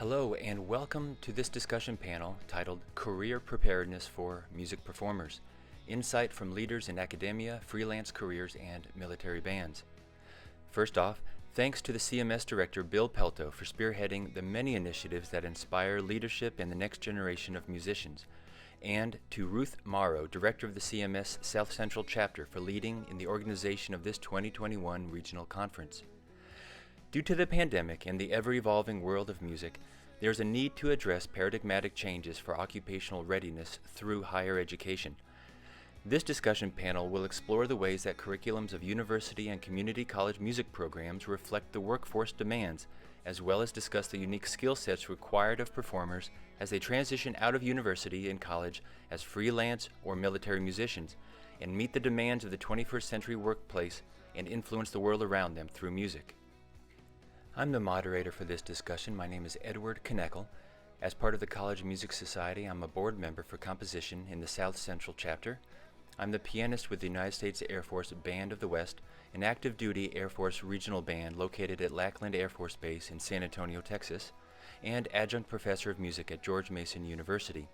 Hello and welcome to this discussion panel titled Career Preparedness for Music Performers, Insight from Leaders in Academia, Freelance Careers, and Military Bands. First off, thanks to the CMS Director Bill Pelto for spearheading the many initiatives that inspire leadership in the next generation of musicians, and to Ruth Morrow, Director of the CMS South Central Chapter, for leading in the organization of this 2021 regional conference. Due to the pandemic and the ever-evolving world of music, there is a need to address paradigmatic changes for occupational readiness through higher education. This discussion panel will explore the ways that curriculums of university and community college music programs reflect the workforce demands, as well as discuss the unique skill sets required of performers as they transition out of university and college as freelance or military musicians, and meet the demands of the 21st century workplace and influence the world around them through music. I'm the moderator for this discussion. My name is Edward Knoeckel. As part of the College Music Society, I'm a board member for composition in the South Central Chapter. I'm the pianist with the United States Air Force Band of the West, an active duty Air Force regional band located at Lackland Air Force Base in San Antonio, Texas, and adjunct professor of music at George Mason University.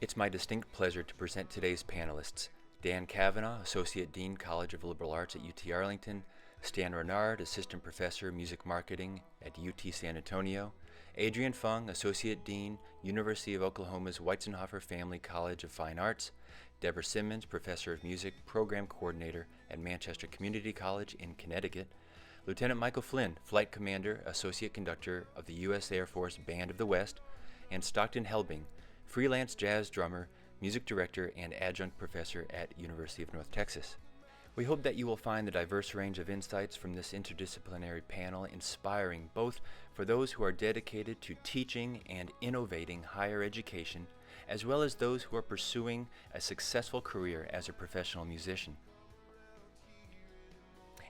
It's my distinct pleasure to present today's panelists: Dan Cavanagh, Associate Dean, College of Liberal Arts at UT Arlington; Stan Renard, Assistant Professor, Music Marketing at UT San Antonio; Adrian Fung, Associate Dean, University of Oklahoma's Weizenhofer Family College of Fine Arts; Deborah Simmons, Professor of Music, Program Coordinator at Manchester Community College in Connecticut; Lieutenant Michael Flynn, Flight Commander, Associate Conductor of the U.S. Air Force Band of the West; and Stockton Helbing, freelance jazz drummer, Music Director, and Adjunct Professor at University of North Texas. We hope that you will find the diverse range of insights from this interdisciplinary panel inspiring both for those who are dedicated to teaching and innovating higher education, as well as those who are pursuing a successful career as a professional musician.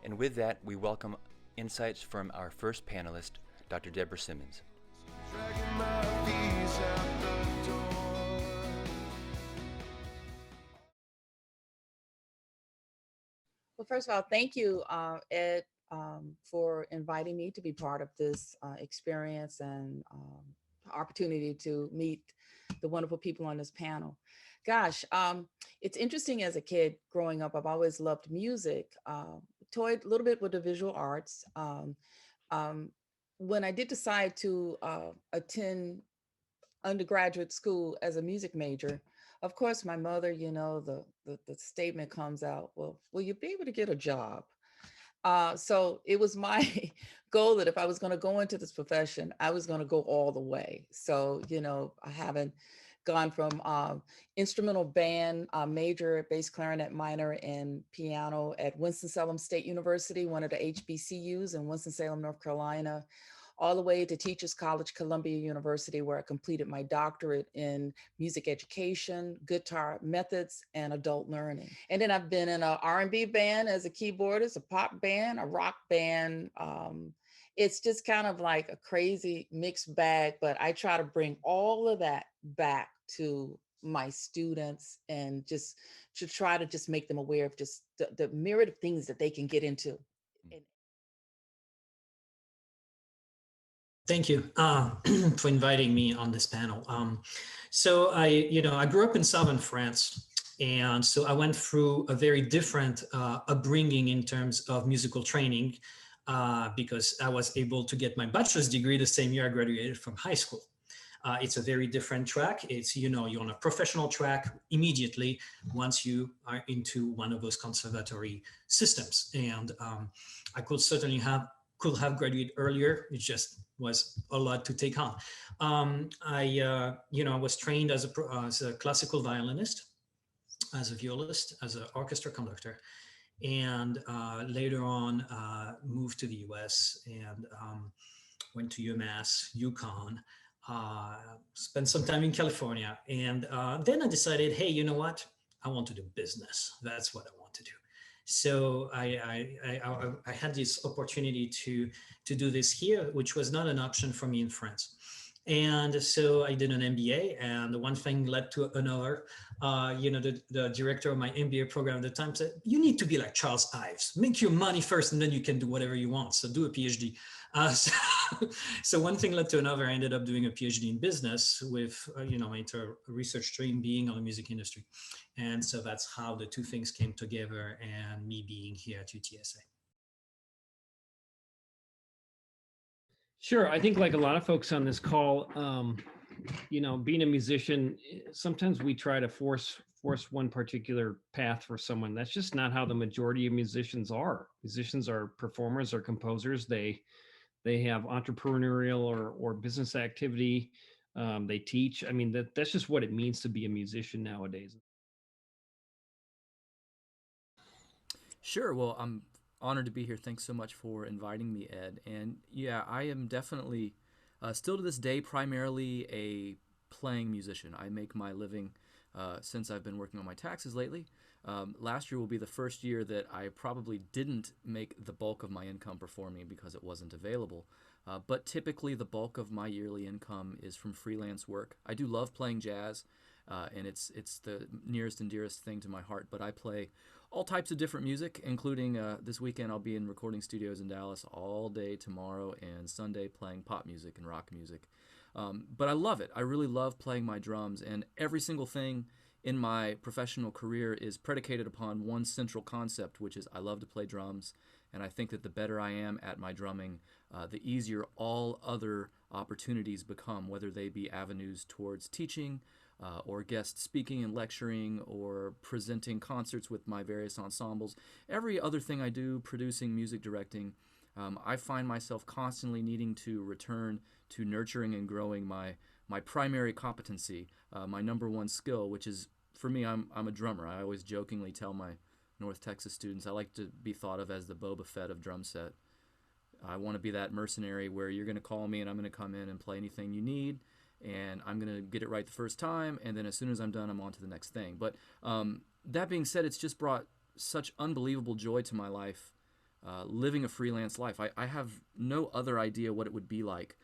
And with that, we welcome insights from our first panelist, Dr. Deborah Simmons. Well, first of all, thank you, Ed, for inviting me to be part of this experience and opportunity to meet the wonderful people on this panel. Gosh, it's interesting. As a kid growing up, I've always loved music, toyed a little bit with the visual arts. When I did decide to attend undergraduate school as a music major, of course, my mother, the statement comes out, well, will you be able to get a job? So it was my goal that if I was going to go into this profession, I was going to go all the way. So, I haven't gone from instrumental band major, bass clarinet minor, and piano at Winston-Salem State University, one of the HBCUs in Winston-Salem, North Carolina, all the way to Teachers College, Columbia University, where I completed my doctorate in music education, guitar methods, and adult learning. And then I've been in an R&B band as a keyboardist, a pop band, a rock band. It's just kind of like a crazy mixed bag, but I try to bring all of that back to my students and just to try to just make them aware of just the myriad of things that they can get into. Thank you for inviting me on this panel. So I grew up in southern France, and so I went through a very different upbringing in terms of musical training because I was able to get my bachelor's degree the same year I graduated from high school. It's a very different track. It's, you're on a professional track immediately once you are into one of those conservatory systems. And I could certainly have graduated earlier. It just was a lot to take on. I was trained as a classical violinist, as a violist, as an orchestra conductor, and later on moved to the US and went to UMass, UConn, spent some time in California. And then I decided, hey, you know what? I want to do business. That's what I want to do. So I had this opportunity to do this here, which was not an option for me in France. And so I did an MBA, and one thing led to another. The director of my MBA program at the time said, you need to be like Charles Ives, make your money first, and then you can do whatever you want. So do a PhD. So, so one thing led to another. I ended up doing a PhD in business with, my entire research stream being on the music industry. And so that's how the two things came together and me being here at UTSA. Sure. I think like a lot of folks on this call, being a musician, sometimes we try to force one particular path for someone. That's just not how the majority of musicians are. Musicians are performers or composers. They have entrepreneurial or business activity. They teach. I mean, that's just what it means to be a musician nowadays. Sure. Well, I'm honored to be here. Thanks so much for inviting me, Ed. And yeah, I am definitely still to this day primarily a playing musician. I make my living since I've been working on my taxes lately. Last year will be the first year that I probably didn't make the bulk of my income performing because it wasn't available. But typically the bulk of my yearly income is from freelance work. I do love playing jazz, and it's the nearest and dearest thing to my heart, but I play all types of different music, including this weekend I'll be in recording studios in Dallas all day tomorrow and Sunday playing pop music and rock music. But I love it. I really love playing my drums, and every single thing in my professional career is predicated upon one central concept, which is I love to play drums, and I think that the better I am at my drumming, the easier all other opportunities become, whether they be avenues towards teaching, or guest speaking and lecturing, or presenting concerts with my various ensembles. Every other thing I do, producing, music directing, I find myself constantly needing to return to nurturing and growing my primary competency, my number one skill, which is, for me, I'm a drummer. I always jokingly tell my North Texas students I like to be thought of as the Boba Fett of drum set. I want to be that mercenary where you're going to call me and I'm going to come in and play anything you need, and I'm going to get it right the first time, and then as soon as I'm done, I'm on to the next thing. But that being said, it's just brought such unbelievable joy to my life, living a freelance life. I have no other idea what it would be like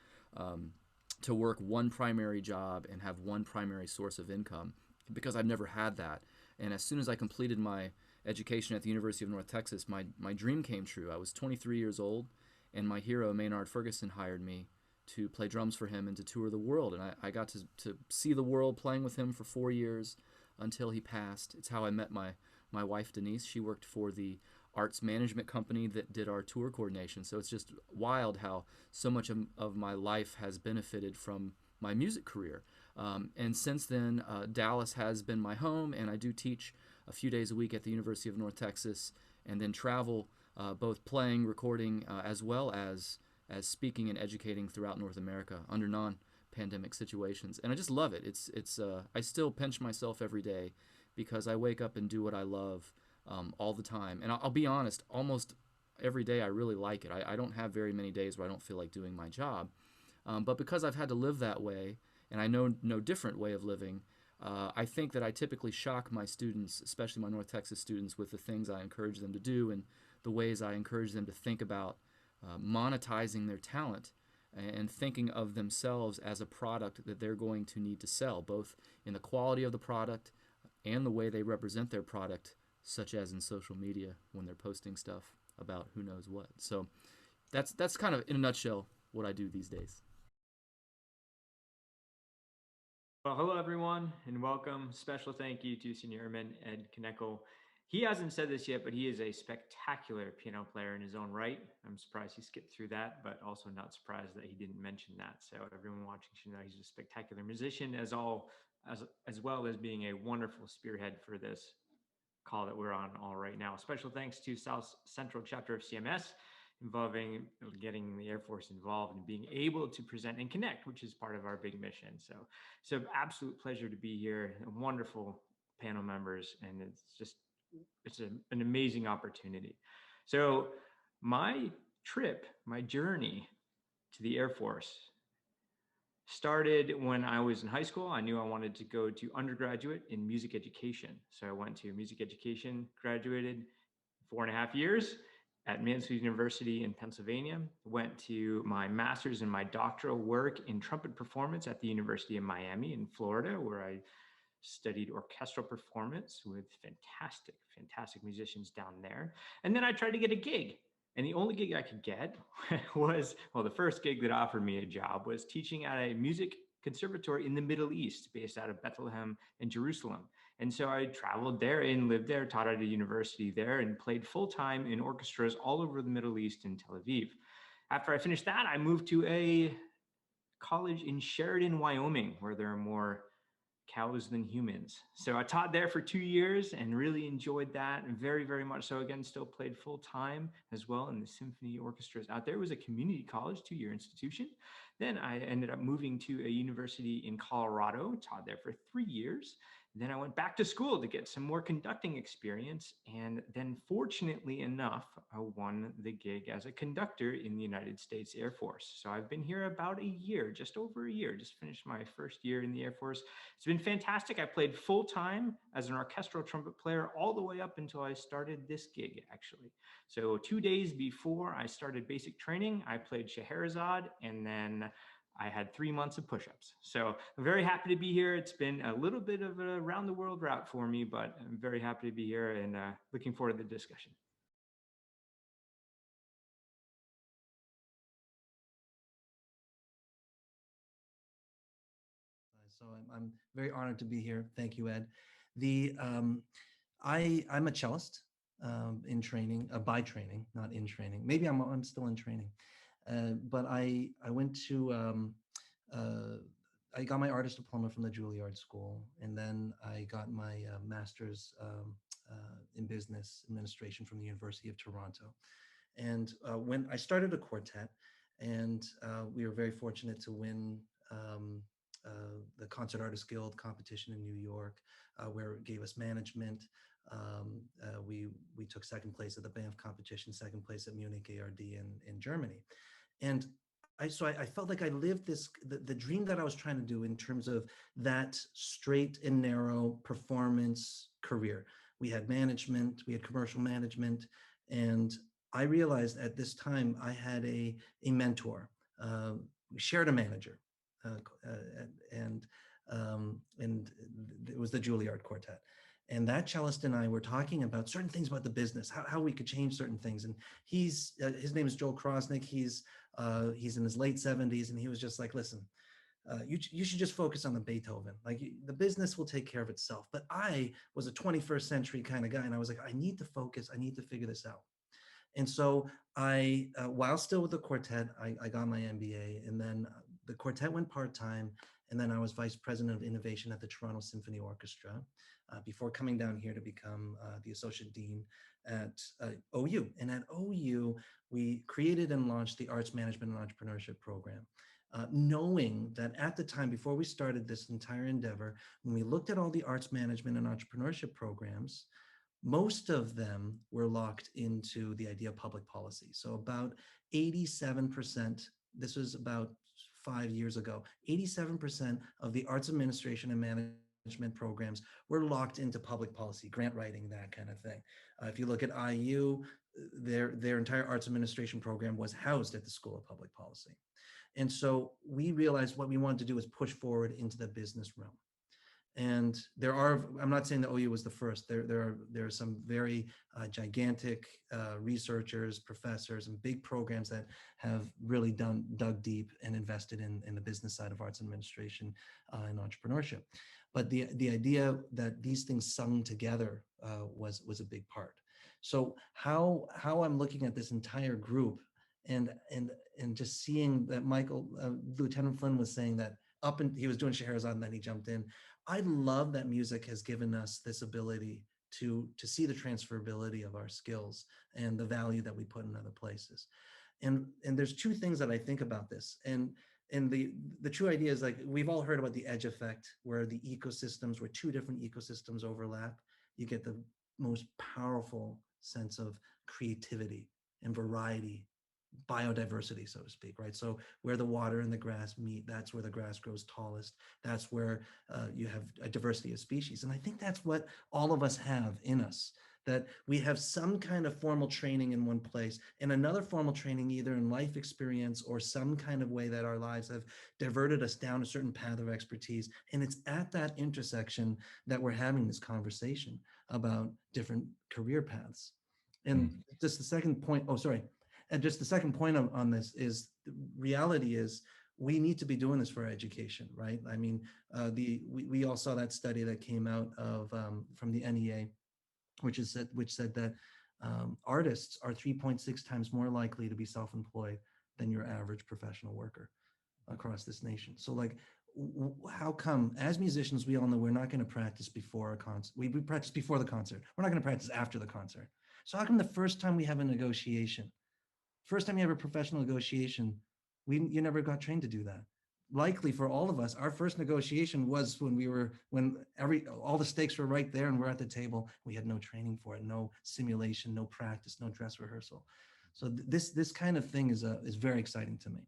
to work one primary job and have one primary source of income, because I've never had that. And as soon as I completed my education at the University of North Texas, my dream came true. I was 23 years old, and my hero, Maynard Ferguson, hired me to play drums for him and to tour the world. And I got to see the world playing with him for 4 years until he passed. It's how I met my wife, Denise. She worked for the arts management company that did our tour coordination. So it's just wild how so much of my life has benefited from my music career. And since then, Dallas has been my home, and I do teach a few days a week at the University of North Texas, and then travel both playing, recording, as well as speaking and educating throughout North America under non-pandemic situations. And I just love it. I still pinch myself every day because I wake up and do what I love all the time. And I'll be honest, almost every day I really like it. I don't have very many days where I don't feel like doing my job. But because I've had to live that way, and I know no different way of living, I think that I typically shock my students, especially my North Texas students, with the things I encourage them to do and the ways I encourage them to think about monetizing their talent and thinking of themselves as a product that they're going to need to sell, both in the quality of the product and the way they represent their product, such as in social media when they're posting stuff about who knows what. So that's kind of, in a nutshell, what I do these days. Well, hello everyone, and welcome. Special thank you to Senior Airman Ed Knoeckel. He hasn't said this yet, but he is a spectacular piano player in his own right. I'm surprised he skipped through that, but also not surprised that he didn't mention that. So everyone watching should know he's a spectacular musician, as well as being a wonderful spearhead for this call that we're on all right now. Special thanks to South Central Chapter of CMS, involving getting the Air Force involved and being able to present and connect, which is part of our big mission. So absolute pleasure to be here. Wonderful panel members, and it's an amazing opportunity. So my journey to the Air Force started when I was in high school. I knew I wanted to go to undergraduate in music education. So I went to music education, graduated 4.5 years at Mansfield University in Pennsylvania, went to my master's and my doctoral work in trumpet performance at the University of Miami in Florida, where I studied orchestral performance with fantastic musicians down there. And then I tried to get a gig And the only gig I could get was, well, the first gig that offered me a job was teaching at a music conservatory in the Middle East, based out of Bethlehem and Jerusalem. And so I traveled there and lived there, taught at a university there, and played full time in orchestras all over the Middle East and Tel Aviv. After I finished that, I moved to a college in Sheridan, Wyoming, where there are more cows than humans. So I taught there for 2 years and really enjoyed that, and very, very much so. Again, still played full time as well in the symphony orchestras out there. It was a community college, 2-year institution. Then I ended up moving to a university in Colorado, taught there for 3 years. Then I went back to school to get some more conducting experience. And then, fortunately enough, I won the gig as a conductor in the United States Air Force. So I've been here about a year, just over a year, just finished my first year in the Air Force. It's been fantastic. I played full time as an orchestral trumpet player all the way up until I started this gig, actually. So 2 days before I started basic training, I played Scheherazade, and then I had 3 months of push-ups. So I'm very happy to be here. It's been a little bit of a round the world route for me, but I'm very happy to be here and looking forward to the discussion. So I'm very honored to be here. Thank you, Ed. I'm a cellist in training, by training, not in training. Maybe I'm still in training, but I went to I got my artist diploma from the Juilliard School, and then I got my master's in business administration from the University of Toronto. And when I started a quartet, and we were very fortunate to win the Concert Artists Guild competition in New York, where it gave us management. We took second place at the Banff competition, second place at Munich ARD in Germany. And I felt like I lived the dream that I was trying to do in terms of that straight and narrow performance career. We had management, we had commercial management, and I realized at this time I had a mentor. We shared a manager, and it was the Juilliard Quartet. And that cellist and I were talking about certain things about the business, how we could change certain things. And his name is Joel Krosnick. He's in his late 70s, and he was just like, listen, you should just focus on the Beethoven. Like, the business will take care of itself. But I was a 21st century kind of guy, and I was like, I need to focus. I need to figure this out. And so I, while still with the quartet, I got my MBA, and then the quartet went part-time, and then I was vice president of innovation at the Toronto Symphony Orchestra before coming down here to become the associate dean at OU. And at OU, we created and launched the Arts Management and Entrepreneurship Program, knowing that at the time, before we started this entire endeavor, when we looked at all the arts management and entrepreneurship programs, most of them were locked into the idea of public policy. So about 87%, this was about 5 years ago, 87% of the arts administration and management programs were locked into public policy, grant writing, that kind of thing. If you look at IU, their entire arts administration program was housed at the School of Public Policy. And so we realized what we wanted to do was push forward into the business realm. And there are, I'm not saying that OU was the first, there are some very gigantic researchers, professors, and big programs that have really dug deep and invested in the business side of arts administration and entrepreneurship. But the idea that these things sung together was a big part. So how I'm looking at this entire group and just seeing that Michael, Lieutenant Flynn was saying that he was doing Scheherazade and then he jumped in. I love that music has given us this ability to see the transferability of our skills and the value that we put in other places. And there's two things that I think about this. And the true idea is, like, we've all heard about the edge effect, where the ecosystems, where two different ecosystems overlap, you get the most powerful sense of creativity and variety, biodiversity, so to speak, right? So where the water and the grass meet, that's where the grass grows tallest. That's where you have a diversity of species. And I think that's what all of us have in us, that we have some kind of formal training in one place and another formal training either in life experience or some kind of way that our lives have diverted us down a certain path of expertise. And it's at that intersection that we're having this conversation about different career paths. And just the second point, oh, sorry. And just the second point on this is, the reality is we need to be doing this for our education, right? I mean, we all saw that study that came out of from the NEA, which said that artists are 3.6 times more likely to be self-employed than your average professional worker across this nation. So like, how come as musicians, we all know we're not going to practice before a concert. We practice before the concert. We're not going to practice after the concert. So how come the first time we have a negotiation, first time you have a professional negotiation, you never got trained to do that? Likely for all of us, our first negotiation was when all the stakes were right there and we're at the table. We had no training for it, no simulation, no practice, no dress rehearsal. So this kind of thing is very exciting to me.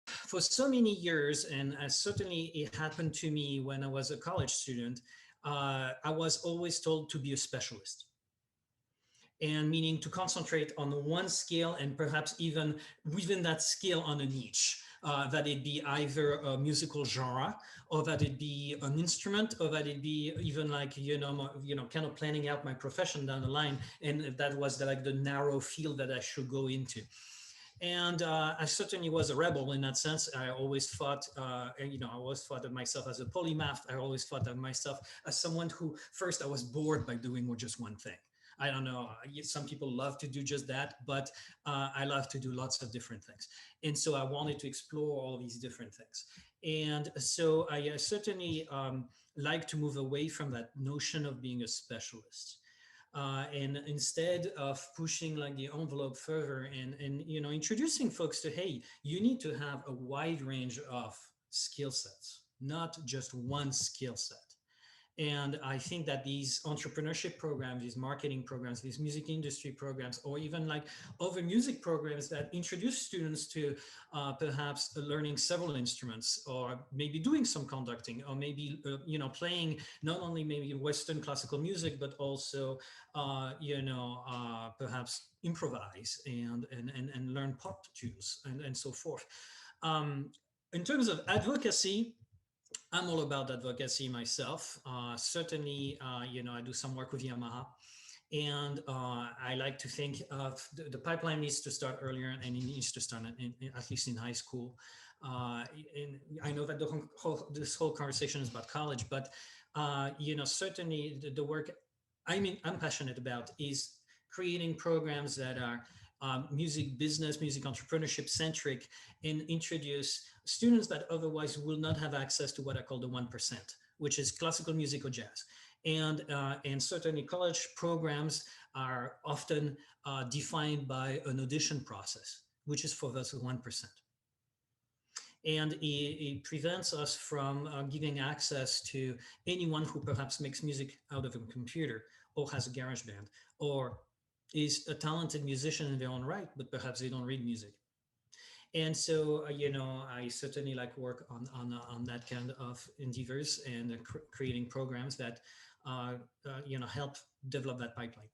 For so many years, and certainly it happened to me when I was a college student, I was always told to be a specialist. And meaning to concentrate on one skill, and perhaps even within that skill on a niche, that it be either a musical genre, or that it be an instrument, or that it be even like, kind of planning out my profession down the line. And that was like the narrow field that I should go into. And I certainly was a rebel in that sense. I always thought, I always thought of myself as a polymath. I always thought of myself as someone who, first, I was bored by doing just one thing. I don't know, some people love to do just that, but I love to do lots of different things. And so I wanted to explore all these different things. And so I certainly like to move away from that notion of being a specialist. And instead of pushing like the envelope further and introducing folks to, hey, you need to have a wide range of skill sets, not just one skill set. And I think that these entrepreneurship programs, these marketing programs, these music industry programs, or even like other music programs that introduce students to perhaps learning several instruments, or maybe doing some conducting, or maybe, playing not only maybe Western classical music, but also, perhaps improvise and learn pop tunes and so forth. In terms of advocacy, I'm all about advocacy myself. Certainly, I do some work with Yamaha, and I like to think of the pipeline needs to start earlier, and it needs to start at least in high school. And I know that this whole conversation is about college, but certainly the work I'm passionate about is creating programs that are music business, music entrepreneurship centric, and introduce students that otherwise will not have access to what I call the 1%, which is classical music or jazz. And certainly college programs are often defined by an audition process, which is for those 1%. And it prevents us from giving access to anyone who perhaps makes music out of a computer, or has a garage band, or is a talented musician in their own right, but perhaps they don't read music. And so, I certainly like work on that kind of endeavors, and creating programs that, help develop that pipeline.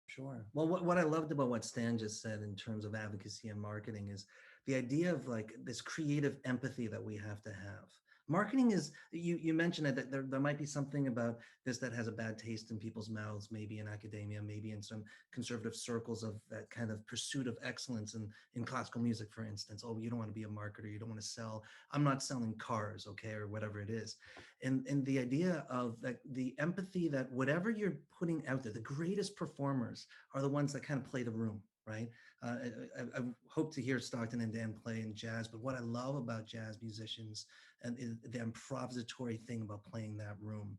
Sure. Well, what I loved about what Stan just said in terms of advocacy and marketing is the idea of like this creative empathy that we have to have. Marketing is, you mentioned it, that there might be something about this that has a bad taste in people's mouths, maybe in academia, maybe in some conservative circles of that kind of pursuit of excellence in classical music, for instance. Oh, you don't want to be a marketer, you don't want to sell, I'm not selling cars, okay, or whatever it is. And the idea of like the empathy that whatever you're putting out there, the greatest performers are the ones that kind of play the room, right? I hope to hear Stockton and Dan play in jazz, but what I love about jazz musicians and the improvisatory thing about playing that room,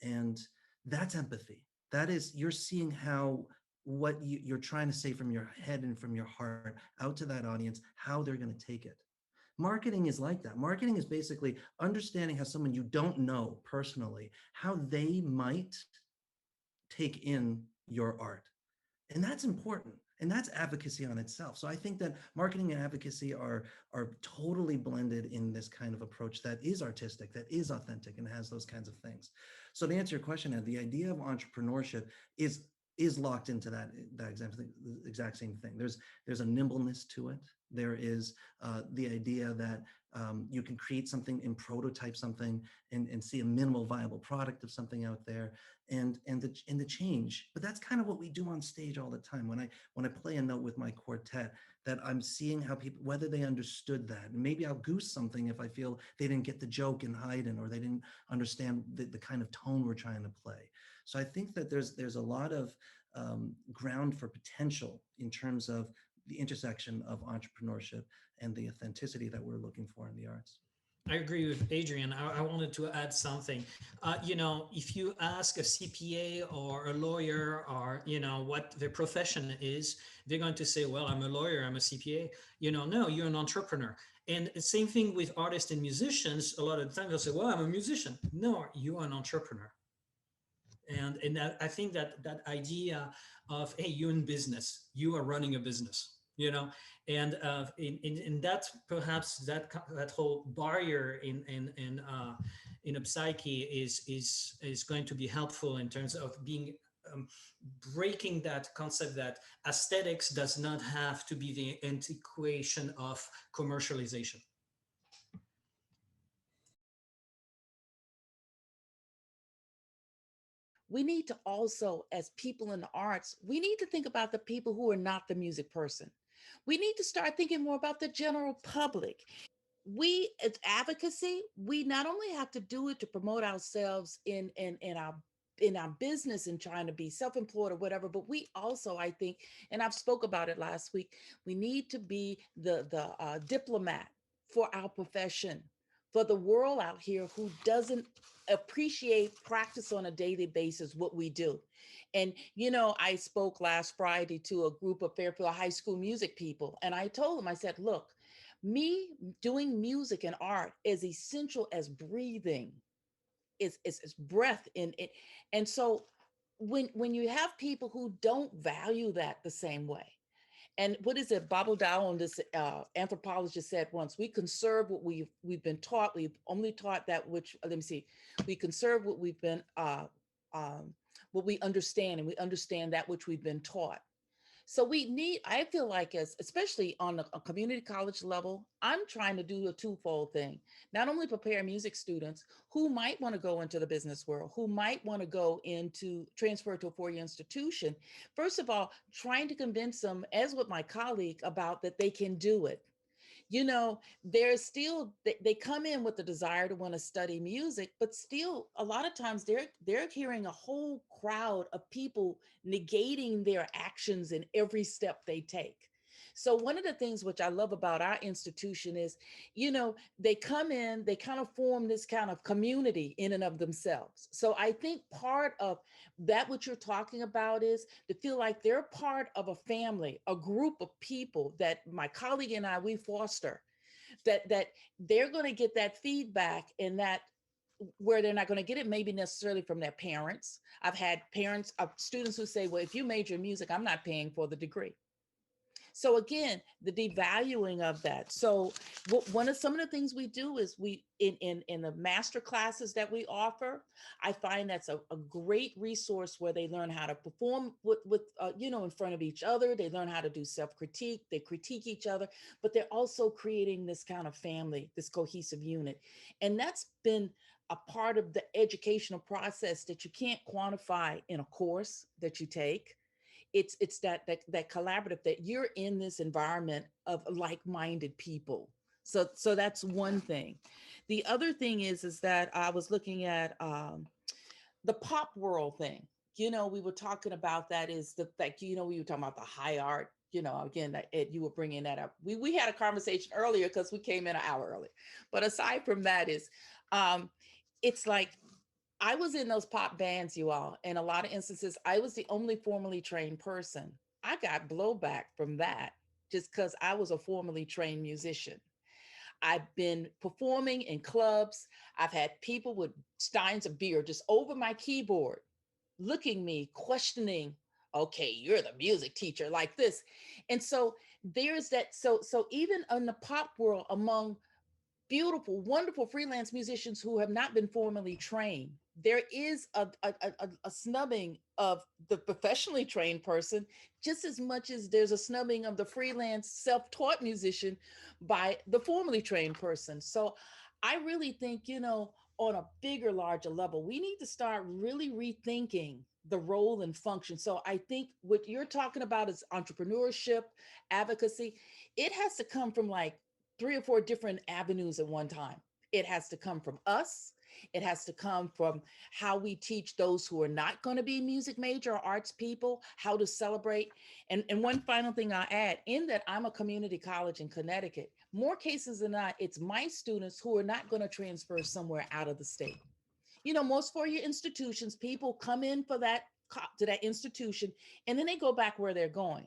and that's empathy. That is, you're seeing how what you're trying to say from your head and from your heart out to that audience, how they're going to take it. Marketing is like that. Marketing is basically understanding how someone you don't know personally, how they might take in your art. And that's important. And that's advocacy on itself. So I think that marketing and advocacy are totally blended in this kind of approach that is artistic, that is authentic, and has those kinds of things. So to answer your question, Ed, the idea of entrepreneurship is locked into that exact same thing. There's a nimbleness to it. There is the idea that you can create something and prototype something and see a minimal viable product of something out there, and the change. But that's kind of what we do on stage all the time. When I play a note with my quartet, that I'm seeing how people, whether they understood that, and maybe I'll goose something if I feel they didn't get the joke in Haydn, or they didn't understand the kind of tone we're trying to play. So I think that there's a lot of ground for potential in terms of the intersection of entrepreneurship and the authenticity that we're looking for in the arts. I agree with Adrian. I wanted to add something. If you ask a CPA or a lawyer, or, what their profession is, they're going to say, well, I'm a lawyer, I'm a CPA. No, you're an entrepreneur. And the same thing with artists and musicians. A lot of the time they'll say, well, I'm a musician. No, you are an entrepreneur. And I think that idea of, hey, you're in business, you are running a business, and in that, perhaps that whole barrier in a psyche is going to be helpful in terms of being breaking that concept that aesthetics does not have to be the antiquation of commercialization. We need to also, as people in the arts, we need to think about the people who are not the music person. We need to start thinking more about the general public. We, as advocacy, we not only have to do it to promote ourselves in our business and trying to be self-employed or whatever, but we also, I think, and I've spoke about it last week, we need to be the diplomat for our profession, for the world out here who doesn't appreciate practice on a daily basis, what we do. And, I spoke last Friday to a group of Fairfield High School music people, and I told them, I said, look, me doing music and art is essential as breathing. It's breath in it. And so when you have people who don't value that the same way, and what is it, Bob O'Dowell, this anthropologist, said once, we conserve what we've been taught. We've only taught that which, let me see, we conserve what we've been, what we understand, and we understand that which we've been taught. So I feel like, especially on a community college level, I'm trying to do a twofold thing. Not only prepare music students who might want to go into the business world, who might want to go into transfer to a four-year institution. First of all, trying to convince them, as with my colleague, about that they can do it. There's still, they come in with the desire to want to study music, but still a lot of times they're hearing a whole crowd of people negating their actions in every step they take. So one of the things which I love about our institution is, they come in, they kind of form this kind of community in and of themselves. So I think part of that, what you're talking about, is to feel like they're part of a family, a group of people that my colleague and I, we foster, that they're going to get that feedback, and that where they're not going to get it maybe necessarily from their parents. I've had parents of students who say, well, if you major in music, I'm not paying for the degree. So again, the devaluing of that. So some of the things we do is we in the master classes that we offer, I find that's a great resource where they learn how to perform with in front of each other. They learn how to do self-critique. They critique each other, but they're also creating this kind of family, this cohesive unit. And that's been a part of the educational process that you can't quantify in a course that you take. It's that collaborative, that you're in this environment of like-minded people. So that's one thing. The other thing is that I was looking at the pop world thing. We were talking about that, is the fact, we were talking about the high art. Again, Ed, you were bringing that up. We had a conversation earlier because we came in an hour early. But aside from that, is it's like, I was in those pop bands, you all. In a lot of instances, I was the only formally trained person. I got blowback from that just because I was a formally trained musician. I've been performing in clubs. I've had people with steins of beer just over my keyboard, looking me, questioning, okay, you're the music teacher, like this. And so there's that. So even in the pop world, among beautiful, wonderful freelance musicians who have not been formally trained. There is a snubbing of the professionally trained person just as much as there's a snubbing of the freelance self-taught musician by the formally trained person. So I really think, on a bigger, larger level, we need to start really rethinking the role and function. So I think what you're talking about is entrepreneurship, advocacy. It has to come from like 3 or 4 different avenues at one time. It has to come from us. It has to come from how we teach those who are not going to be music major or arts people how to celebrate. And one final thing I'll add, in that I'm a community college in Connecticut, more cases than not, it's my students who are not going to transfer somewhere out of the state. Most 4-year institutions, people come in for that to that institution, and then they go back where they're going.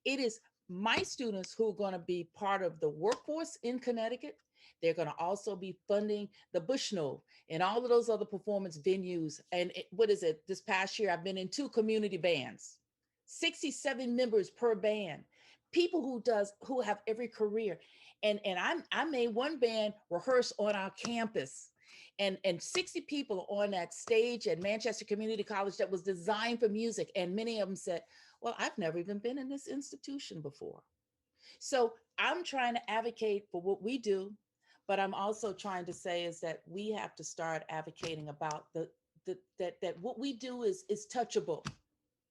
It is my students who are going to be part of the workforce in Connecticut. They're going to also be funding the Bushnell and all of those other performance venues. And what is it? This past year, I've been in 2 community bands, 67 members per band, people who have every career. I made one band rehearse on our campus. And 60 people on that stage at Manchester Community College that was designed for music. And many of them said, well, I've never even been in this institution before. So I'm trying to advocate for what we do, but I'm also trying to say is that we have to start advocating about that what we do is touchable.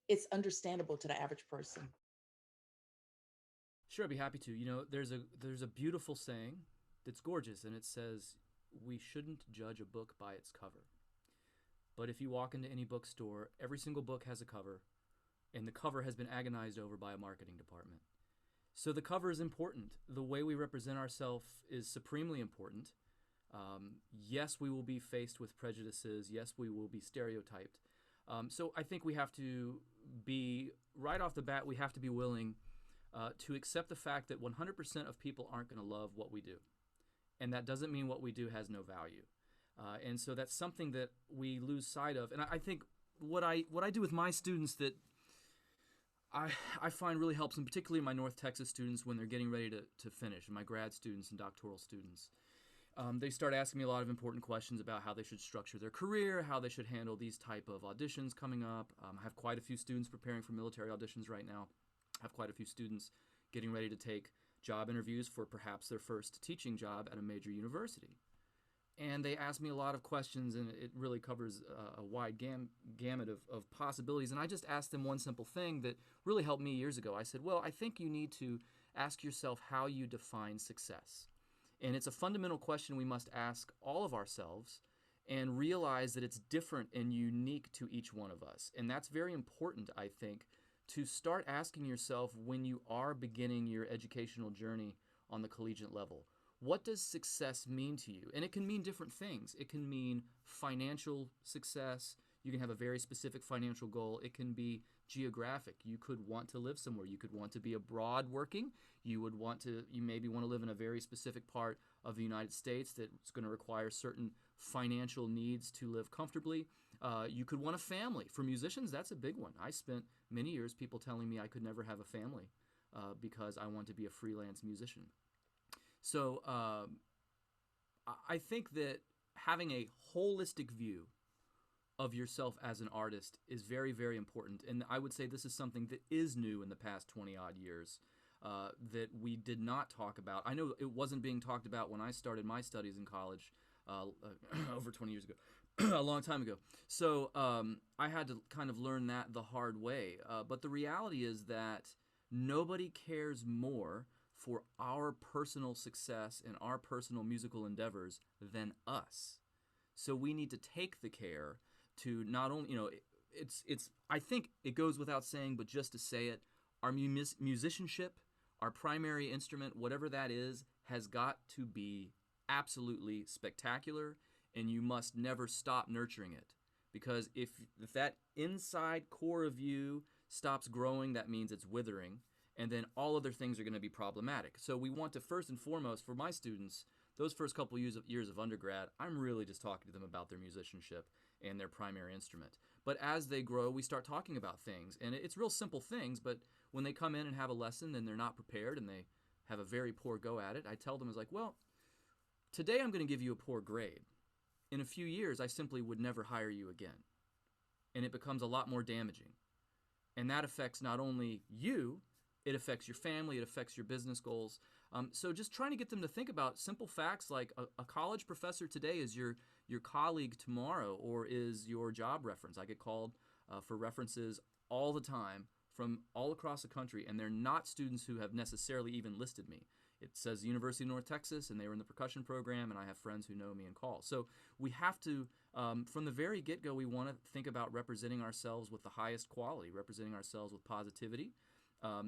It's understandable to the average person. Sure, I'd be happy to. There's a beautiful saying that's gorgeous, and it says, we shouldn't judge a book by its cover. But if you walk into any bookstore, every single book has a cover, and the cover has been agonized over by a marketing department. So the cover is important. The way we represent ourselves is supremely important. Yes, we will be faced with prejudices. Yes, we will be stereotyped. So I think we have to be, right off the bat, we have to be willing to accept the fact that 100% of people aren't going to love what we do. And that doesn't mean what we do has no value. And so that's something that we lose sight of. And I think what I do with my students that I find really helps, and particularly my North Texas students when they're getting ready to finish, and my grad students and doctoral students, they start asking me a lot of important questions about how they should structure their career, how they should handle these type of auditions coming up. I have quite a few students preparing for military auditions right now. I have quite a few students getting ready to take job interviews for perhaps their first teaching job at a major university. And they ask me a lot of questions, and it really covers a wide gamut of possibilities. And I just asked them one simple thing that really helped me years ago. I said, well, I think you need to ask yourself how you define success. And it's a fundamental question we must ask all of ourselves and realize that it's different and unique to each one of us. And that's very important, I think, to start asking yourself when you are beginning your educational journey on the collegiate level. What does success mean to you? And it can mean different things. It can mean financial success. You can have a very specific financial goal. It can be geographic. You could want to live somewhere. You could want to be abroad working. You maybe want to live in a very specific part of the United States that's going to require certain financial needs to live comfortably. You could want a family. For musicians, that's a big one. I spent many years people telling me I could never have a family because I want to be a freelance musician. So I think that having a holistic view of yourself as an artist is very, very important. And I would say this is something that is new in the past 20-odd years that we did not talk about. I know it wasn't being talked about when I started my studies in college over 20 years ago, a long time ago. So I had to kind of learn that the hard way. But the reality is that nobody cares more for our personal success and our personal musical endeavors than us. So we need to take the care to not only, I think it goes without saying, but just to say it, our musicianship, our primary instrument, whatever that is, has got to be absolutely spectacular, and you must never stop nurturing it. Because if that inside core of you stops growing, that means it's withering. And then all other things are going to be problematic. So we want to first and foremost, for my students, those first couple years of undergrad, I'm really just talking to them about their musicianship and their primary instrument. But as they grow, we start talking about things. And it's real simple things, but when they come in and have a lesson and they're not prepared and they have a very poor go at it, I tell them, well, today I'm going to give you a poor grade. In a few years, I simply would never hire you again. And it becomes a lot more damaging. And that affects not only you, it affects your family, it affects your business goals. So just trying to get them to think about simple facts like a college professor today is your colleague tomorrow, or is your job reference. I get called for references all the time from all across the country, and they're not students who have necessarily even listed me. It says University of North Texas, and they were in the percussion program, and I have friends who know me and call. So we have to, from the very get-go, we want to think about representing ourselves with the highest quality, representing ourselves with positivity.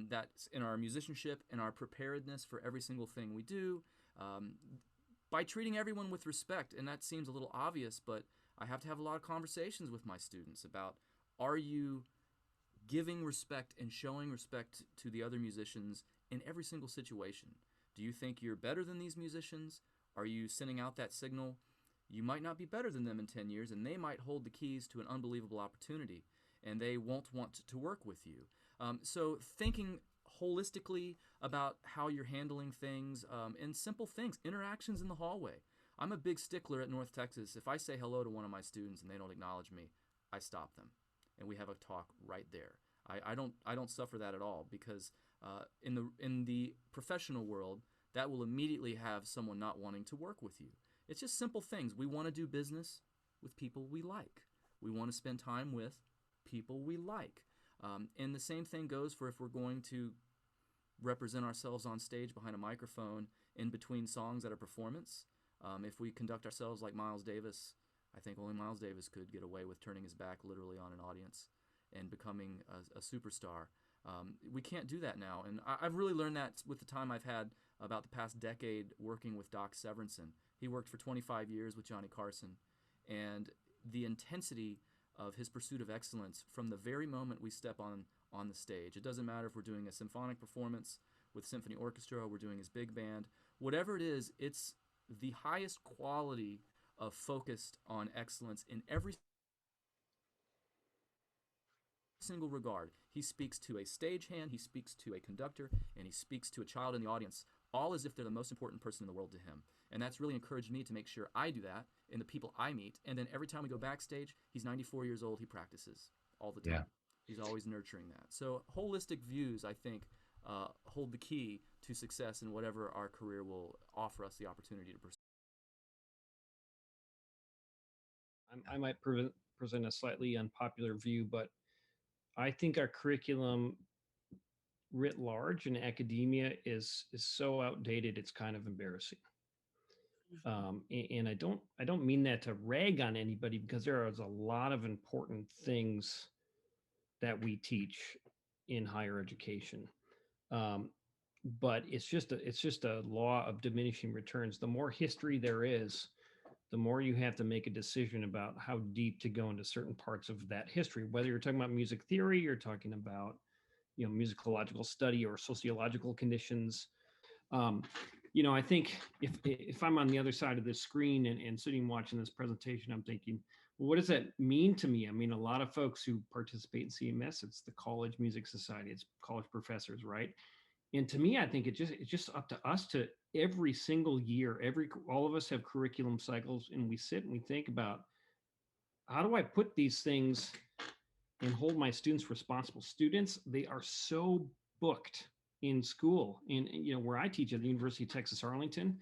That's in our musicianship and our preparedness for every single thing we do, by treating everyone with respect. And that seems a little obvious, but I have to have a lot of conversations with my students about, are you giving respect and showing respect to the other musicians in every single situation? Do you think you're better than these musicians? Are you sending out that signal? You might not be better than them in 10 years, and they might hold the keys to an unbelievable opportunity, and they won't want to work with you. So thinking holistically about how you're handling things, and simple things, interactions in the hallway. I'm a big stickler at North Texas. If I say hello to one of my students and they don't acknowledge me, I stop them, and we have a talk right there. I don't suffer that at all, because in the professional world, that will immediately have someone not wanting to work with you. It's just simple things. We want to do business with people we like. We want to spend time with people we like. And the same thing goes for if we're going to represent ourselves on stage behind a microphone in between songs at a performance. If we conduct ourselves like Miles Davis, I think only Miles Davis could get away with turning his back literally on an audience and becoming a superstar. We can't do that now. And I've really learned that with the time I've had about the past decade working with Doc Severinsen. He worked for 25 years with Johnny Carson. And the intensity of his pursuit of excellence from the very moment we step on the stage. It doesn't matter if we're doing a symphonic performance with symphony orchestra, or we're doing his big band. Whatever it is, it's the highest quality of focused on excellence in every single regard. He speaks to a stagehand, he speaks to a conductor, and he speaks to a child in the audience, all as if they're the most important person in the world to him. And that's really encouraged me to make sure I do that in the people I meet. And then every time we go backstage, he's 94 years old, he practices all the time. Yeah. He's always nurturing that. So holistic views, I think, hold the key to success in whatever our career will offer us the opportunity to pursue. I might present a slightly unpopular view, but I think our curriculum writ large in academia is so outdated, it's kind of embarrassing. And I don't mean that to rag on anybody, because there is a lot of important things that we teach in higher education. But it's just a law of diminishing returns. The more history there is, the more you have to make a decision about how deep to go into certain parts of that history, whether you're talking about music theory, you're talking about, musicological study or sociological conditions. I think if I'm on the other side of the screen and sitting watching this presentation, I'm thinking, well, what does that mean to me? I mean, a lot of folks who participate in CMS, it's the College Music Society, it's college professors, right? And to me, I think it's just up to us to every single year, all of us have curriculum cycles, and we sit and we think about, how do I put these things and hold my students responsible? Students, they are so booked in school. And where I teach at the University of Texas Arlington,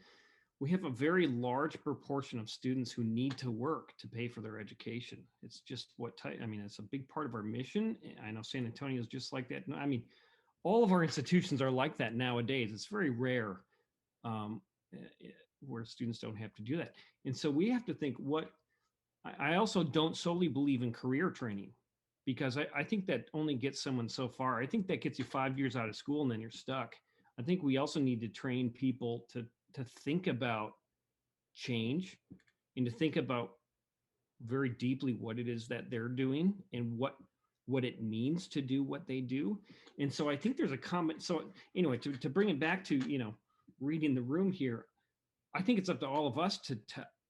we have a very large proportion of students who need to work to pay for their education. It's just it's a big part of our mission. I know San Antonio is just like that. I mean, all of our institutions are like that nowadays. It's very rare where students don't have to do that. And so we have to think I also don't solely believe in career training, because I think that only gets someone so far. I think that gets you 5 years out of school and then you're stuck. I think we also need to train people to think about change and to think about very deeply what it is that they're doing and what it means to do what they do. And so I think there's a comment. So anyway, to bring it back to, reading the room here, I think it's up to all of us to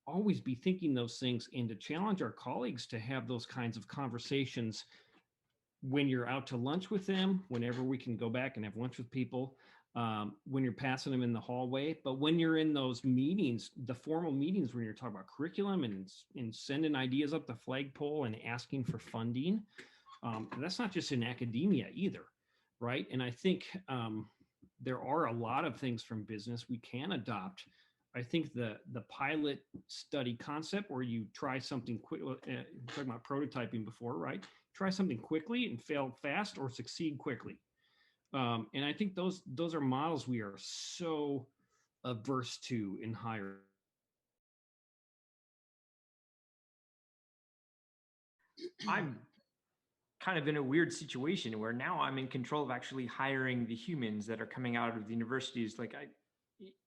always be thinking those things and to challenge our colleagues to have those kinds of conversations when you're out to lunch with them, whenever we can go back and have lunch with people. when you're passing them in the hallway. But when you're in those meetings, the formal meetings, when you're talking about curriculum and sending ideas up the flagpole and asking for funding, that's not just in academia either, right? And I think there are a lot of things from business we can adopt. I think the pilot study concept, where you try something quick, talking about prototyping before, right? Try something quickly and fail fast, or succeed quickly. And I think those are models we are so averse to in higher. I'm kind of in a weird situation where now I'm in control of actually hiring the humans that are coming out of the universities. Like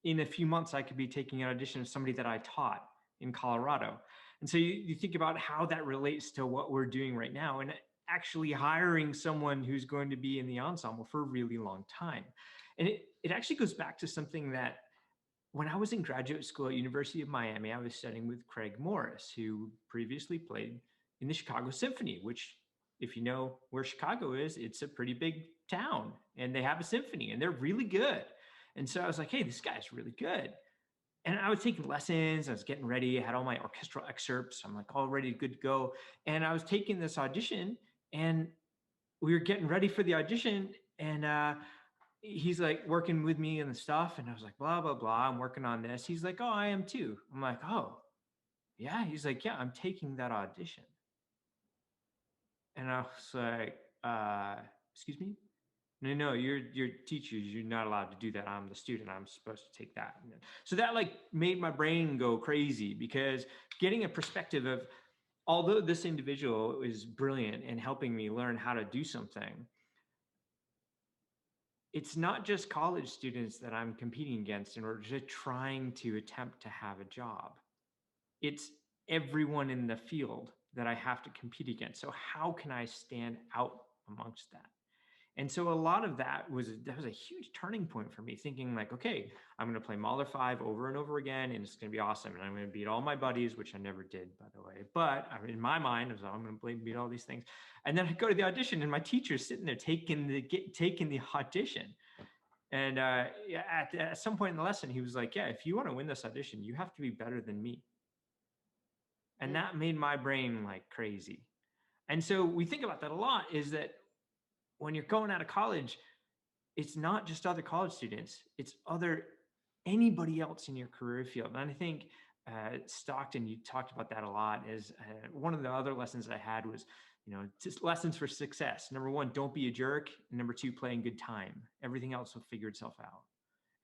in a few months, I could be taking an audition of somebody that I taught in Colorado. And so you think about how that relates to what we're doing right now, and actually hiring someone who's going to be in the ensemble for a really long time. And it actually goes back to something that when I was in graduate school at University of Miami, I was studying with Craig Morris, who previously played in the Chicago Symphony, which, if you know where Chicago is, it's a pretty big town, and they have a symphony and they're really good. And so I was like, hey, this guy's really good. And I was taking lessons, I was getting ready, I had all my orchestral excerpts, I'm like all ready, good to go. And I was taking this audition, and we were getting ready for the audition, and he's like working with me and the stuff. And I was like, blah, blah, blah, I'm working on this. He's like, oh, I am too. I'm like, oh, yeah. He's like, yeah, I'm taking that audition. And I was like, excuse me? No, you're teachers. You're not allowed to do that. I'm the student. I'm supposed to take that. So that like made my brain go crazy, because getting a perspective of, although this individual is brilliant in helping me learn how to do something, it's not just college students that I'm competing against in order to trying to attempt to have a job. It's everyone in the field that I have to compete against. So how can I stand out amongst that? And so a lot of that was a huge turning point for me, thinking like, okay, I'm going to play Mahler 5 over and over again, and it's going to be awesome. And I'm going to beat all my buddies, which I never did, by the way. But in my mind, I was like, I'm going to beat all these things. And then I go to the audition, and my teacher's sitting there taking the audition. And at some point in the lesson, he was like, yeah, if you want to win this audition, you have to be better than me. And that made my brain like crazy. And so we think about that a lot, is that when you're going out of college, it's not just other college students, it's anybody else in your career field. And I think Stockton, you talked about that a lot, is one of the other lessons I had was, just lessons for success. Number 1, don't be a jerk. And number 2, play in good time. Everything else will figure itself out.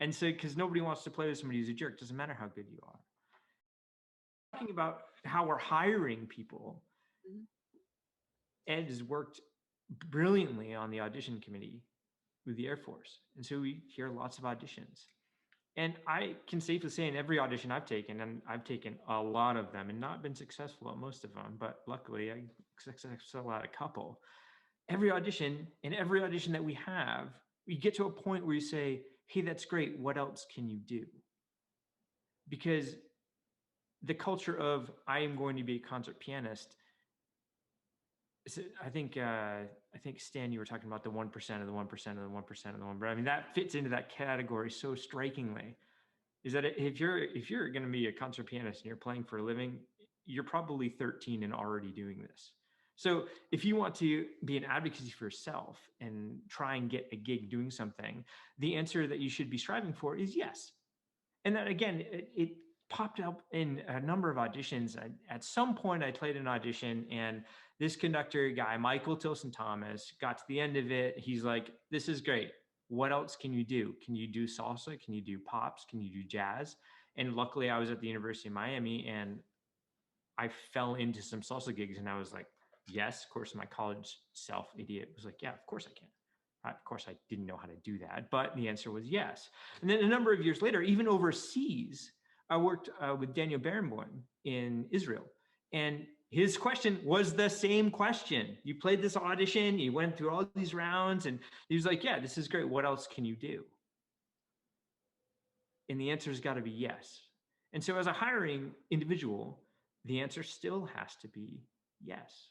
And so, because nobody wants to play with somebody who's a jerk, doesn't matter how good you are. Talking about how we're hiring people, Ed has worked brilliantly on the audition committee with the Air Force. And so we hear lots of auditions. And I can safely say in every audition I've taken, and I've taken a lot of them and not been successful at most of them, but luckily I successful at a couple. Every audition that we have, we get to a point where you say, hey, that's great. What else can you do? Because the culture of, I am going to be a concert pianist, I think Stan, you were talking about the 1% of the 1% of the 1% of the 1%. I mean, that fits into that category so strikingly. Is that if you're going to be a concert pianist and you're playing for a living, you're probably 13 and already doing this. So if you want to be an advocacy for yourself and try and get a gig doing something, the answer that you should be striving for is yes. And that, again, it popped up in a number of auditions. At some point, I played an audition, and this conductor guy, Michael Tilson Thomas, got to the end of it. He's like, this is great. What else can you do? Can you do salsa? Can you do pops? Can you do jazz? And luckily, I was at the University of Miami, and I fell into some salsa gigs, and I was like, yes. Of course, my college idiot was like, yeah, of course I can. Of course, I didn't know how to do that, but the answer was yes. And then a number of years later, even overseas, I worked with Daniel Barenboim in Israel. And his question was the same question. You played this audition, you went through all these rounds, and he was like, yeah, this is great. What else can you do? And the answer's got to be yes. And so as a hiring individual, the answer still has to be yes.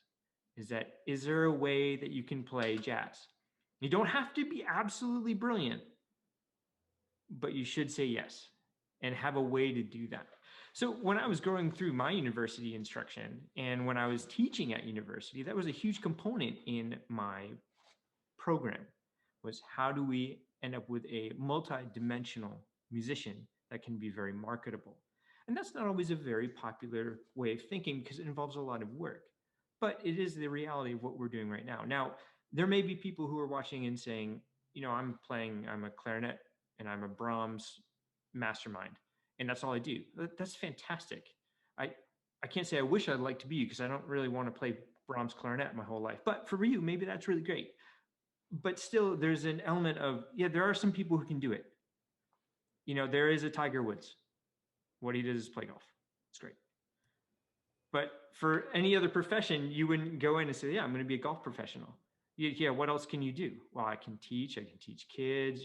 Is there a way that you can play jazz? You don't have to be absolutely brilliant, but you should say yes and have a way to do that. So when I was going through my university instruction and when I was teaching at university, that was a huge component in my program, was how do we end up with a multi-dimensional musician that can be very marketable? And that's not always a very popular way of thinking because it involves a lot of work, but it is the reality of what we're doing right now. Now, there may be people who are watching and saying, I'm a clarinet and I'm a Brahms mastermind, and that's all I do. That's fantastic. I can't say I wish I'd like to be you because I don't really want to play Brahms clarinet my whole life. But for you, maybe that's really great. But still, there's an element of, there are some people who can do it. There is a Tiger Woods. What he does is play golf. It's great. But for any other profession, you wouldn't go in and say, I'm going to be a golf professional. What else can you do? Well, I can teach kids,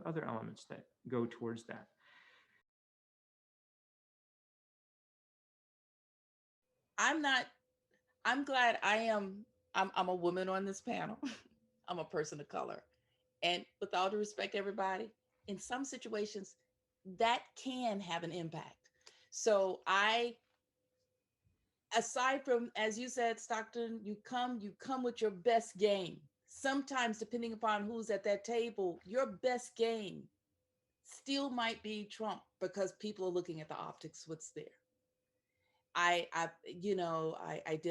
other elements that go towards that. I'm glad I'm a woman on this panel. I'm a person of color. And with all due respect, everybody, in some situations, that can have an impact. So aside from, as you said, Stockton, you come with your best game. Sometimes, depending upon who's at that table, your best game still might be trump because people are looking at the optics, what's there. I did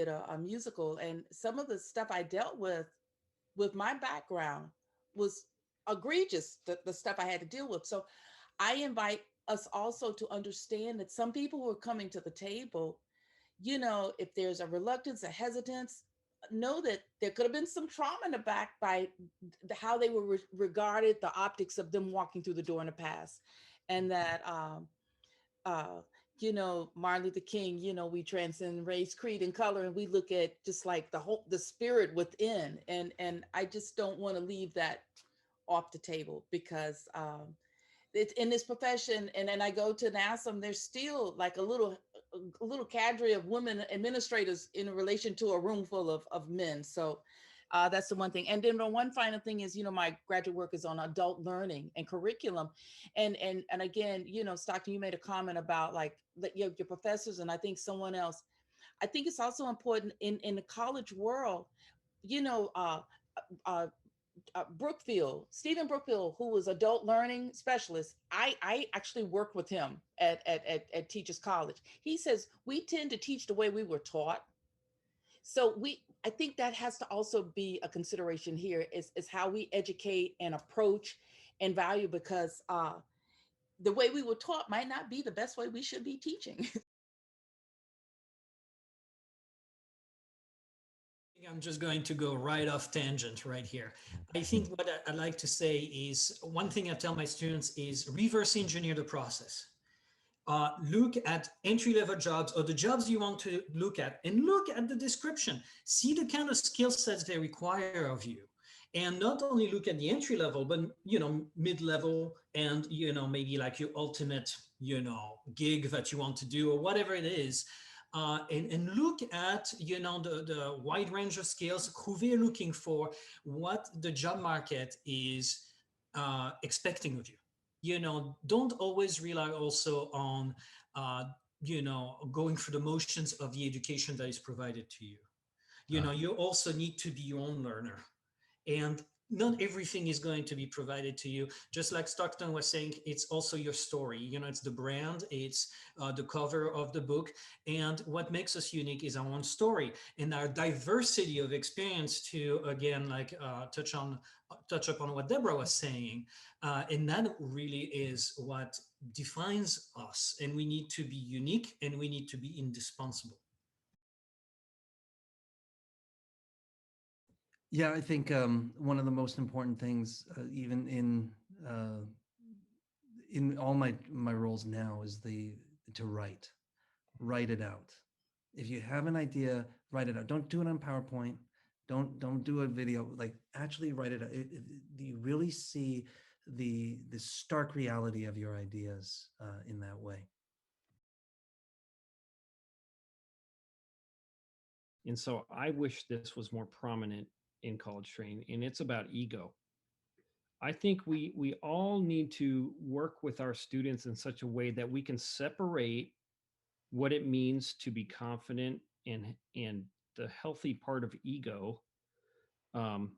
a musical, and some of the stuff I dealt with my background was egregious, the stuff I had to deal with. So I invite us also to understand that some people who are coming to the table, if there's a reluctance, a hesitance, know that there could have been some trauma in the back by how they were regarded, the optics of them walking through the door in the past. And that, Martin Luther King, we transcend race, creed, and color, and we look at just like the spirit within. And I just don't want to leave that off the table because it's in this profession. And then I go to NASM, there's still like a little cadre of women administrators in relation to a room full of men. So that's the one thing. And then the one final thing is, my graduate work is on adult learning and curriculum. And again, Stockton, you made a comment about like your professors, and I think someone else. I think it's also important in the college world, Stephen Brookfield, who was adult learning specialist. I actually worked with him at Teachers College. He says we tend to teach the way we were taught. So I think that has to also be a consideration here is how we educate and approach and value, because the way we were taught might not be the best way we should be teaching. I'm just going to go right off tangent right here. I think what I'd like to say is, one thing I tell my students is reverse engineer the process. Look at entry-level jobs or the jobs you want to look at, and look at the description. See the kind of skill sets they require of you. And not only look at the entry level, but, mid-level and, maybe like your ultimate, gig that you want to do or whatever it is. And look at, the wide range of skills, who they're looking for, what the job market is expecting of you. Don't always rely also on, going through the motions of the education that is provided to you. You also need to be your own learner. And not everything is going to be provided to you. Just like Stockton was saying, it's also your story. it's the brand, it's the cover of the book. And what makes us unique is our own story and our diversity of experience to, again, like touch upon what Deborah was saying. And that really is what defines us. And we need to be unique and we need to be indispensable. Yeah, I think one of the most important things, even in all my roles now, is to write it out. If you have an idea, write it out. Don't do it on PowerPoint. Don't do a video. Like, actually write it out. You really see the stark reality of your ideas in that way. And so I wish this was more prominent in college training, and it's about ego. I think we all need to work with our students in such a way that we can separate what it means to be confident and the healthy part of ego, um,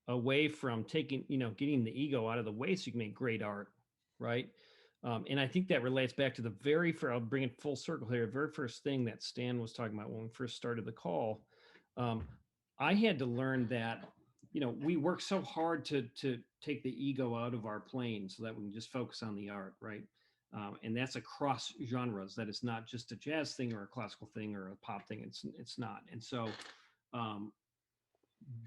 away from getting the ego out of the way so you can make great art, right? And I think that relates back to the I'll bring it full circle here, very first thing that Stan was talking about when we first started the call. I had to learn that, we work so hard to take the ego out of our plane so that we can just focus on the art, right? And that's across genres. That is not just a jazz thing or a classical thing or a pop thing. It's not. And so,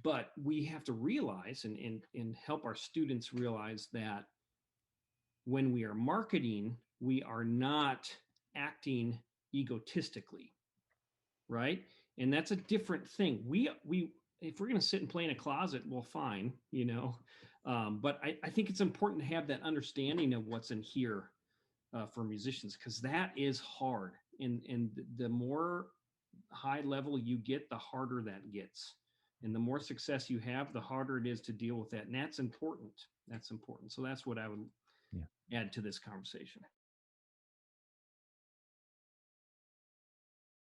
but we have to realize and help our students realize that when we are marketing, we are not acting egotistically, right? And that's a different thing. We if we're going to sit and play in a closet, well, fine, but I think it's important to have that understanding of what's in here for musicians, because that is hard. And the more high level you get, the harder that gets. And the more success you have, the harder it is to deal with that. And that's important. That's important. So that's what I would add to this conversation.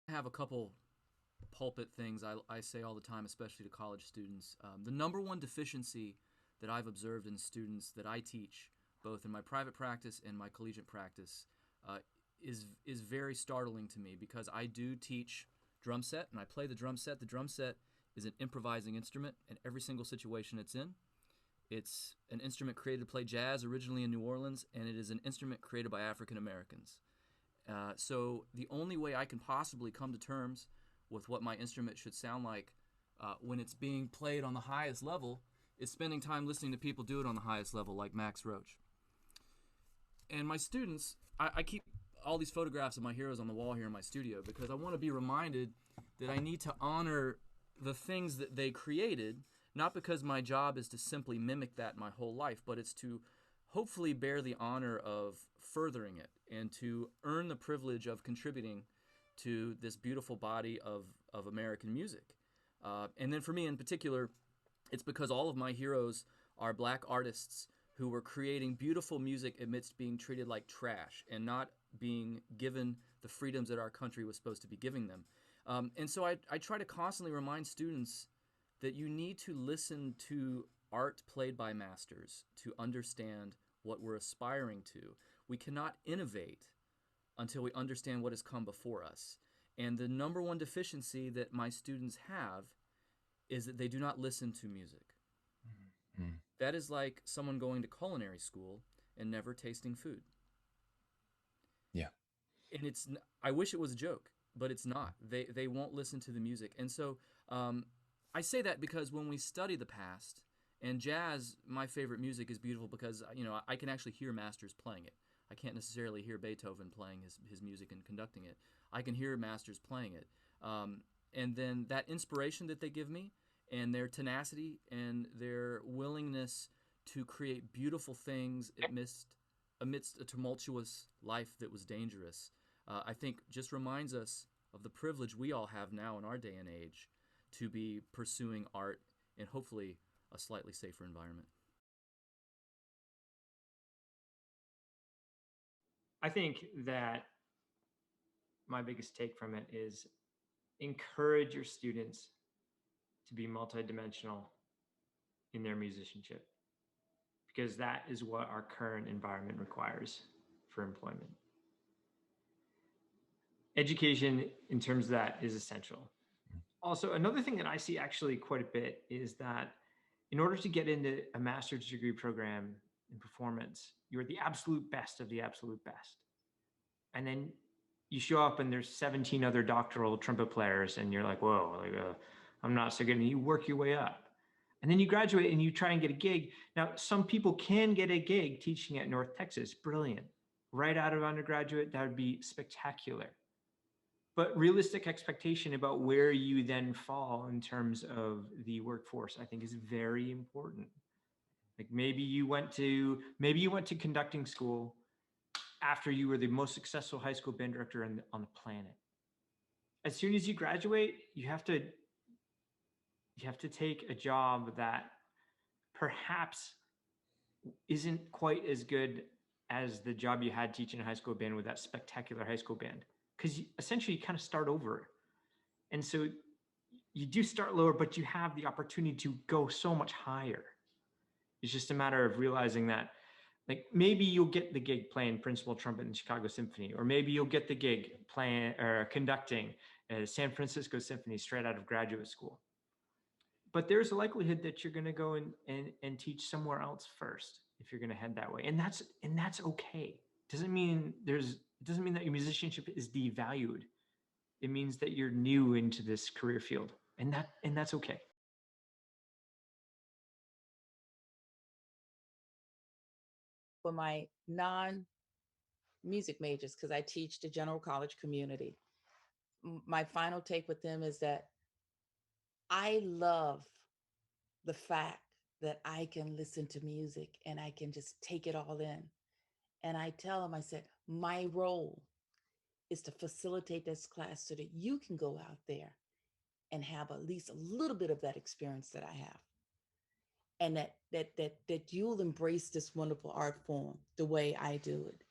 I have a couple pulpit things I say all the time, especially to college students. The number one deficiency that I've observed in students that I teach, both in my private practice and my collegiate practice, is very startling to me, because I do teach drum set and I play the drum set. The drum set is an improvising instrument in every single situation it's in. It's an instrument created to play jazz originally in New Orleans, and it is an instrument created by African Americans. So the only way I can possibly come to terms with what my instrument should sound like when it's being played on the highest level is spending time listening to people do it on the highest level, like Max Roach. And my students, I keep all these photographs of my heroes on the wall here in my studio because I want to be reminded that I need to honor the things that they created, not because my job is to simply mimic that my whole life, but it's to hopefully bear the honor of furthering it and to earn the privilege of contributing to this beautiful body of American music. And then for me in particular, it's because all of my heroes are black artists who were creating beautiful music amidst being treated like trash and not being given the freedoms that our country was supposed to be giving them. And so I try to constantly remind students that you need to listen to art played by masters to understand what we're aspiring to. We cannot innovate until we understand what has come before us. And the number one deficiency that my students have is that they do not listen to music. Mm-hmm. That is like someone going to culinary school and never tasting food. Yeah. And I wish it was a joke, but it's not. They won't listen to the music. And so I say that because when we study the past, and jazz, my favorite music is beautiful because, I can actually hear masters playing it. I can't necessarily hear Beethoven playing his music and conducting it. I can hear masters playing it. And then that inspiration that they give me and their tenacity and their willingness to create beautiful things amidst a tumultuous life that was dangerous, I think just reminds us of the privilege we all have now in our day and age to be pursuing art in hopefully a slightly safer environment. I think that my biggest take from it is encourage your students to be multidimensional in their musicianship, because that is what our current environment requires for employment. Education in terms of that is essential. Also, another thing that I see actually quite a bit is that in order to get into a master's degree program in performance, you're the absolute best of the absolute best. And then you show up and there's 17 other doctoral trumpet players and you're like, whoa, I'm not so good. And you work your way up. And then you graduate and you try and get a gig. Now, some people can get a gig teaching at North Texas. Brilliant. Right out of undergraduate, that would be spectacular. But realistic expectation about where you then fall in terms of the workforce, I think, is very important. Like maybe you went to conducting school after you were the most successful high school band director on the planet. As soon as you graduate, you have to take a job that perhaps isn't quite as good as the job you had teaching a high school band with that spectacular high school band, because essentially you kind of start over. And so you do start lower, but you have the opportunity to go so much higher. It's just a matter of realizing that, like, maybe you'll get the gig playing principal trumpet in Chicago Symphony, or maybe you'll get the gig playing or conducting San Francisco Symphony straight out of graduate school. But there's a likelihood that you're going to go and teach somewhere else first if you're going to head that way, and that's okay. Doesn't mean that your musicianship is devalued. It means that you're new into this career field, and that's okay. For my non-music majors, because I teach the general college community, my final take with them is that I love the fact that I can listen to music and I can just take it all in. And I tell them, I said, my role is to facilitate this class so that you can go out there and have at least a little bit of that experience that I have. And that you'll embrace this wonderful art form the way I do it.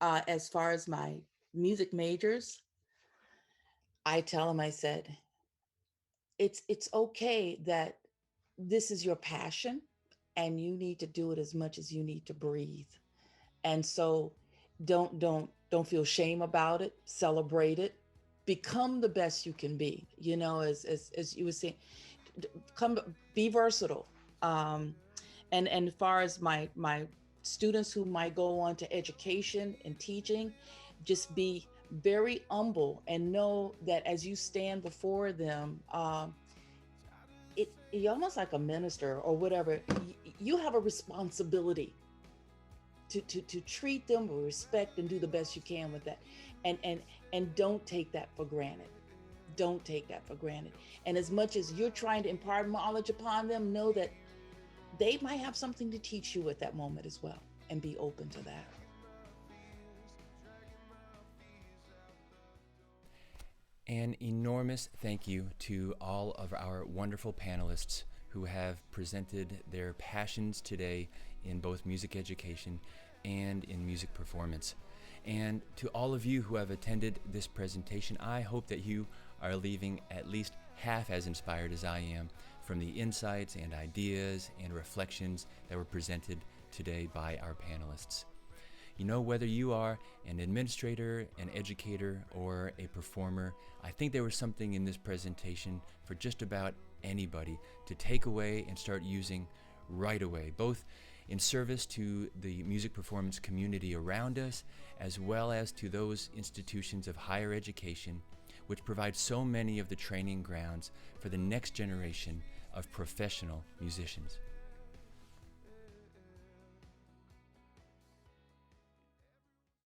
As far as my music majors, I tell them, I said, it's okay that this is your passion and you need to do it as much as you need to breathe. And so don't feel shame about it, celebrate it, become the best you can be, as you were saying, be versatile. And as far as my students who might go on to education and teaching, just be very humble and know that as you stand before them, you're almost like a minister or whatever. You have a responsibility to treat them with respect and do the best you can with that, and don't take that for granted. Don't take that for granted. And as much as you're trying to impart knowledge upon them, know that they might have something to teach you at that moment as well, and be open to that. An enormous thank you to all of our wonderful panelists who have presented their passions today in both music education and in music performance. And to all of you who have attended this presentation, I hope that you are leaving at least half as inspired as I am from the insights and ideas and reflections that were presented today by our panelists. Whether you are an administrator, an educator, or a performer, I think there was something in this presentation for just about anybody to take away and start using right away, both in service to the music performance community around us, as well as to those institutions of higher education which provide so many of the training grounds for the next generation of professional musicians.